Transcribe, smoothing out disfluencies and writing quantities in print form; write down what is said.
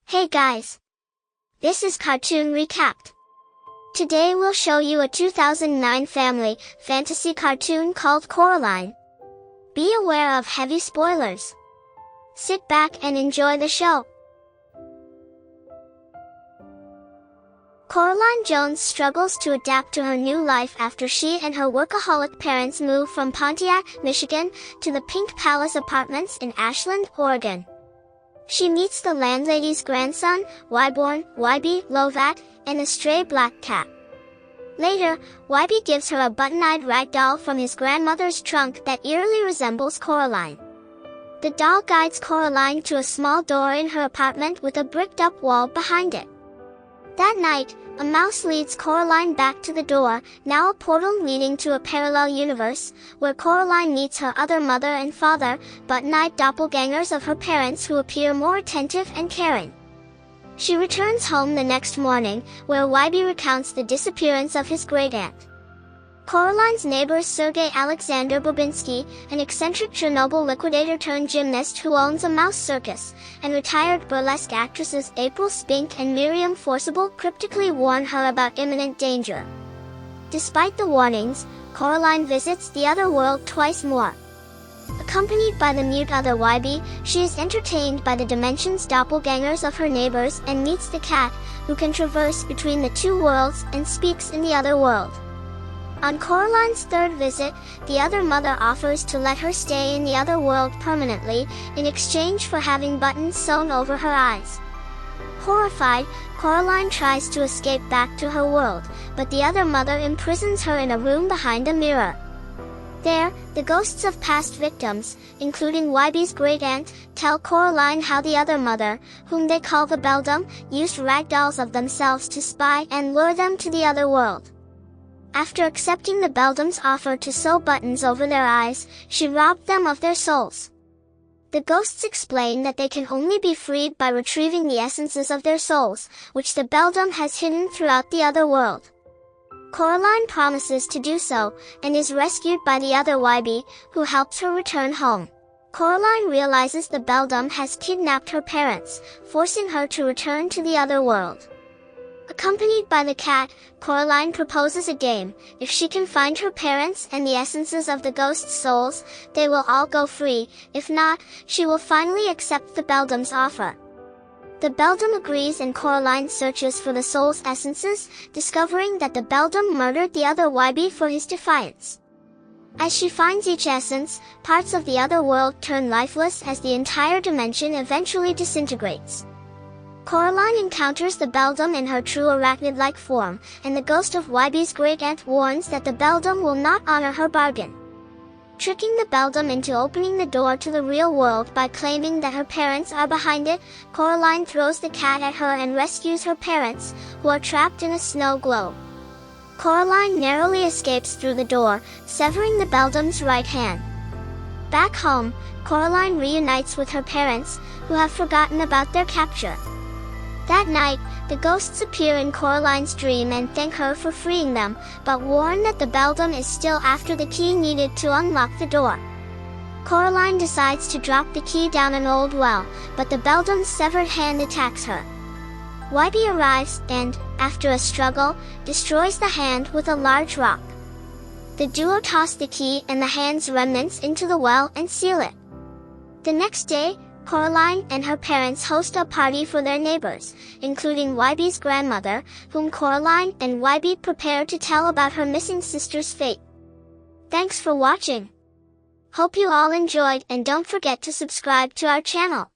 Hey guys! This is Cartoon Recapped. Today we'll show you a 2009 family fantasy cartoon called Coraline. Be aware of heavy spoilers. Sit back and enjoy the show. Coraline Jones struggles to adapt to her new life after she and her workaholic parents move from Pontiac, Michigan, to the Pink Palace Apartments in Ashland, Oregon. She meets the landlady's grandson, Wyborn, Wybie, Lovat, and a stray black cat. Later, Wybie gives her a button-eyed rag doll from his grandmother's trunk that eerily resembles Coraline. The doll guides Coraline to a small door in her apartment with a bricked-up wall behind it. That night, a mouse leads Coraline back to the door, now a portal leading to a parallel universe, where Coraline meets her other mother and father, button-eyed doppelgangers of her parents who appear more attentive and caring. She returns home the next morning, where Wybie recounts the disappearance of his great-aunt. Coraline's neighbor Sergei Alexander Bobinsky, an eccentric Chernobyl liquidator-turned-gymnast who owns a mouse circus, and retired burlesque actresses April Spink and Miriam Forcible cryptically warn her about imminent danger. Despite the warnings, Coraline visits the other world twice more. Accompanied by the mute other Wybie, she is entertained by the dimensions doppelgangers of her neighbors and meets the cat, who can traverse between the two worlds and speaks in the other world. On Coraline's third visit, the other mother offers to let her stay in the other world permanently, in exchange for having buttons sewn over her eyes. Horrified, Coraline tries to escape back to her world, but the other mother imprisons her in a room behind a mirror. There, the ghosts of past victims, including Wybie's great-aunt, tell Coraline how the other mother, whom they call the Beldam, used ragdolls of themselves to spy and lure them to the other world. After accepting the Beldam's offer to sew buttons over their eyes, she robbed them of their souls. The ghosts explain that they can only be freed by retrieving the essences of their souls, which the Beldam has hidden throughout the other world. Coraline promises to do so, and is rescued by the other Wybie, who helps her return home. Coraline realizes the Beldam has kidnapped her parents, forcing her to return to the other world. Accompanied by the cat, Coraline proposes a game. If she can find her parents and the essences of the ghosts' souls, they will all go free. If not, she will finally accept the Beldam's offer. The Beldam agrees and Coraline searches for the soul's essences, discovering that the Beldam murdered the other Wybie for his defiance. As she finds each essence, parts of the other world turn lifeless as the entire dimension eventually disintegrates. Coraline encounters the Beldam in her true arachnid-like form, and the ghost of Wybie's great-aunt warns that the Beldam will not honor her bargain. Tricking the Beldam into opening the door to the real world by claiming that her parents are behind it, Coraline throws the cat at her and rescues her parents, who are trapped in a snow globe. Coraline narrowly escapes through the door, severing the Beldam's right hand. Back home, Coraline reunites with her parents, who have forgotten about their capture. That night, the ghosts appear in Coraline's dream and thank her for freeing them, but warn that the Beldam is still after the key needed to unlock the door. Coraline decides to drop the key down an old well, but the Beldam's severed hand attacks her. Wybie arrives and, after a struggle, destroys the hand with a large rock. The duo toss the key and the hand's remnants into the well and seal it. The next day, Coraline and her parents host a party for their neighbors, including Wybie's grandmother, whom Coraline and Wybie prepare to tell about her missing sister's fate. Thanks for watching. Hope you all enjoyed and don't forget to subscribe to our channel.